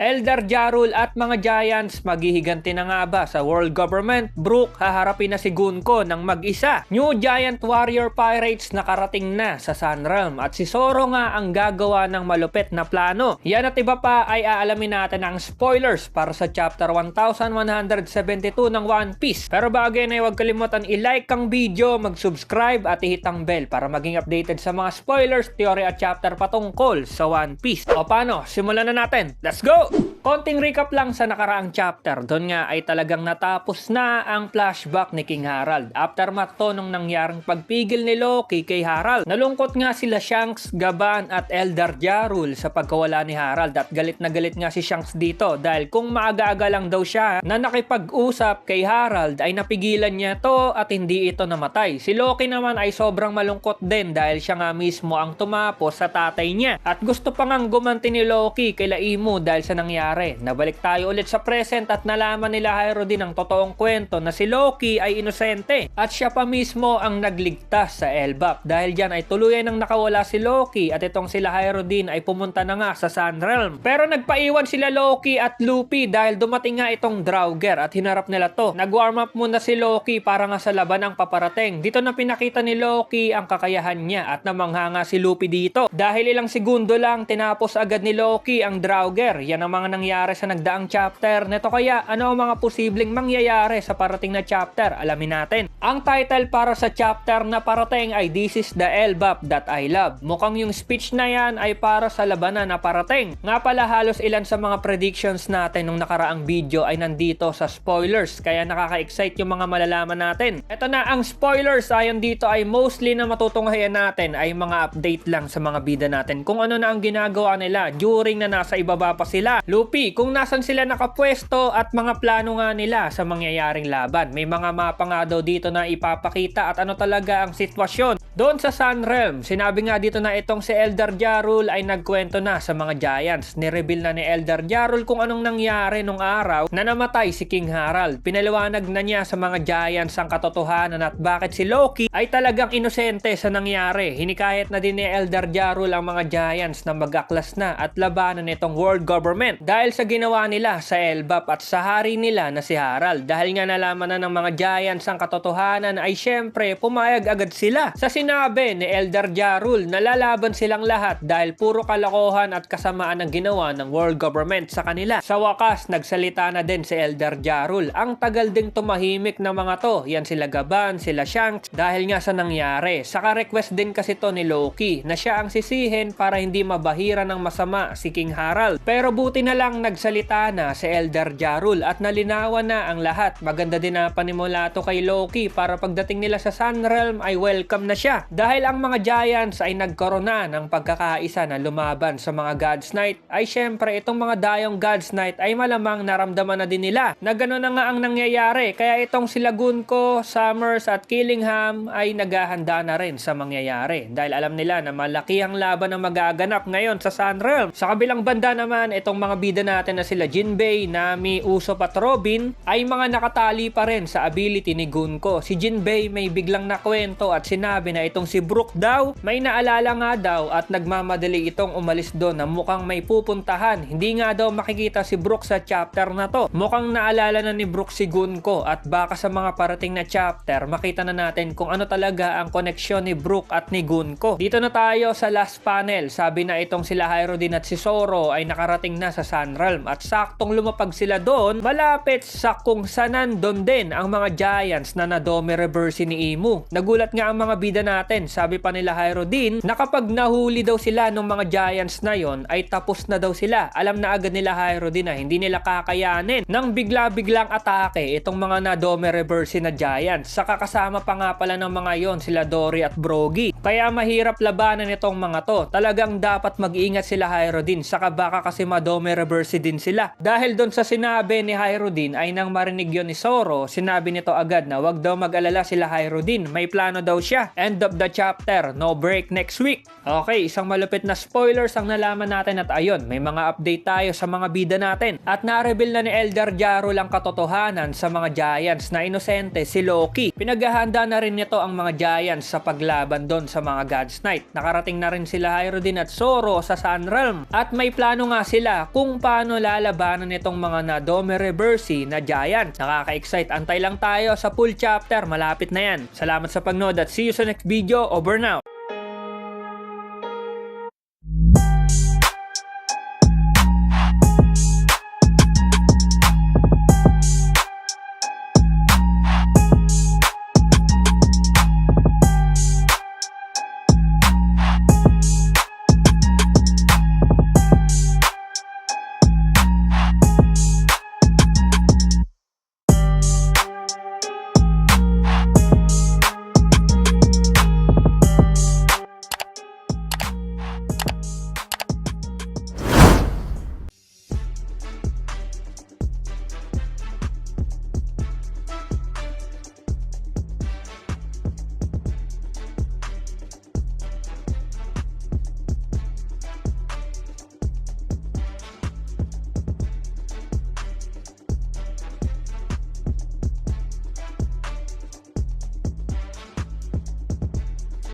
Eldar Jarul at mga Giants, maghihiganti na nga ba sa world government? Brook, haharapin na si Gunko ng mag-isa. New Giant Warrior Pirates nakarating na sa Sunrealm at si Zoro nga ang gagawa ng malupit na plano. Yan at iba pa ay aalamin natin ang spoilers para sa chapter 1172 ng One Piece. Pero bago yan ay huwag kalimutan i-like ang video, mag-subscribe at i-hit ang bell para maging updated sa mga spoilers, theory at chapter patungkol sa One Piece. O paano? Simulan na natin. Let's go! Konting recap lang sa nakaraang chapter. Doon nga ay talagang natapos na ang flashback ni King Harald. Aftermath to nung nangyaring pagpigil ni Loki kay Harald. Nalungkot nga sila Shanks, Gaban at Eldar Jarul sa pagkawala ni Harald at galit na galit nga si Shanks dito dahil kung maaga-aga lang daw siya na nakipag-usap kay Harald ay napigilan niya to at hindi ito namatay. Si Loki naman ay sobrang malungkot din dahil siya nga mismo ang tumapos sa tatay niya at gusto pa ngang gumanti ni Loki kay Imu dahil sa nangyari. Nabalik tayo ulit sa present at nalaman nila Hyro din ang totoong kwento na si Loki ay inosente at siya pa mismo ang nagligtas sa Elbap. Dahil dyan ay tuluyan nang nakawala si Loki at itong sila Hyro din ay pumunta na nga sa Sunrealm. Pero nagpaiwan sila Loki at Luffy dahil dumating nga itong Draugr at hinarap nila to. Nag-warm up muna si Loki para nga sa laban ang paparating. Dito na pinakita ni Loki ang kakayahan niya at namangha nga si Luffy dito. Dahil ilang segundo lang tinapos agad ni Loki ang Draugr. Yan ang mga nangyari sa nagdaang chapter. Neto kaya ano ang mga posibleng mangyayari sa parating na chapter? Alamin natin. Ang title para sa chapter na parating ay This is the Elbap that I love. Mukhang yung speech na yan ay para sa labanan na parating. Nga pala halos ilan sa mga predictions natin nung nakaraang video ay nandito sa spoilers. Kaya nakaka-excite yung mga malalaman natin. Ito na ang spoilers. Ayon dito ay mostly na matutunghayan natin ay mga update lang sa mga bida natin. Kung ano na ang ginagawa nila during na nasa ibaba pa sila. Luffy, kung nasan sila nakapwesto at mga plano nga nila sa mangyayaring laban. May mga mapa nga daw dito na ipapakita at ano talaga ang sitwasyon. Doon sa Sunrealm, sinabi nga dito na itong si Eldar Jarul ay nagkwento na sa mga Giants. Nireveal na ni Eldar Jarul kung anong nangyari nung araw na namatay si King Harald. Pinaliwanag na niya sa mga Giants ang katotohanan at bakit si Loki ay talagang inosente sa nangyari. Hinikayat na din ni Eldar Jarul ang mga Giants na mag-aklas na at labanan itong world government dahil sa ginawa nila sa Elbap at sa hari nila na si Harald. Dahil nga nalaman na ng mga Giants ang katotohanan ay syempre pumayag agad sila sa sinabi ni Eldar Jarul na lalaban silang lahat dahil puro kalokohan at kasamaan ang ginawa ng world government sa kanila. Sa wakas, nagsalita na din si Eldar Jarul. Ang tagal ding tumahimik ng mga to. Yan sila Gaban, sila Shanks dahil nga sa nangyari. Saka request din kasi to ni Loki na siya ang sisihin para hindi mabahira ng masama si King Harald. Pero buti na lang nagsalita na si Eldar Jarul at nalinawan na ang lahat. Maganda din na panimula to kay Loki para pagdating nila sa Sunrealm ay welcome na siya. Dahil ang mga Giants ay nagkaroon na ng pagkakaisa na lumaban sa mga God's Knight ay syempre itong mga dayong God's Knight ay malamang naramdaman na din nila na gano'n na nga ang nangyayari. Kaya itong sila Gunko, Summers at Killingham ay naghahanda na rin sa mangyayari. Dahil alam nila na malaki ang laban na magaganap ngayon sa Sunrealm. Sa kabilang banda naman, itong mga bida natin na sila Jinbei, Nami, Usopp at Robin ay mga nakatali pa rin sa ability ni Gunko. Si Jinbei may biglang nakwento at sinabi na itong si Brook daw may naalala nga daw at nagmamadali itong umalis doon na mukhang may pupuntahan. Hindi nga daw makikita si Brook sa chapter na to. Mukhang naalala na ni Brook si Gunko at baka sa mga parating na chapter makita na natin kung ano talaga ang koneksyon ni Brook at ni Gunko. Dito na tayo sa last panel. Sabi na itong sila Hyro din at si Zoro ay nakarating na sa Sunrealm at saktong lumapag sila doon malapit sa kung saan nandun din ang mga Giants na nadome reverse ni Imu. Nagulat nga ang mga bida natin. Sabi pa nila Hyro din na kapag nahuli daw sila ng mga Giants na yon ay tapos na daw sila. Alam na agad nila Hyro din na hindi nila kakayanin nang bigla-biglang atake itong mga nadome reverse na Giants. Saka kasama pa nga pala ng mga yon sila Dory at Brogy. Kaya mahirap labanan itong mga to. Talagang dapat mag-iingat sila Hyro din. Saka baka kasi madome reverse din sila. Dahil doon sa sinabi ni Hyro din ay nang marinig yon ni Zoro, sinabi nito agad na wag daw mag-alala sila Hyro din. May plano daw siya. And end of the chapter, no break next week. Okay, isang malupit na spoilers ang nalaman natin at ayun, may mga update tayo sa mga bida natin. At na-reveal na ni Eldar Jarul ang katotohanan sa mga Giants na inosente si Loki. Pinaghahanda na rin nito ang mga Giants sa paglaban doon sa mga God's Knight. Nakarating na rin sila Hyrodin at Zoro sa Sun Realm. At may plano nga sila kung paano lalabanan itong mga Nadome Reversi na Giant. Nakaka-excite. Antay lang tayo sa full chapter. Malapit na yan. Salamat sa pagnood at see you sa next video. Over now.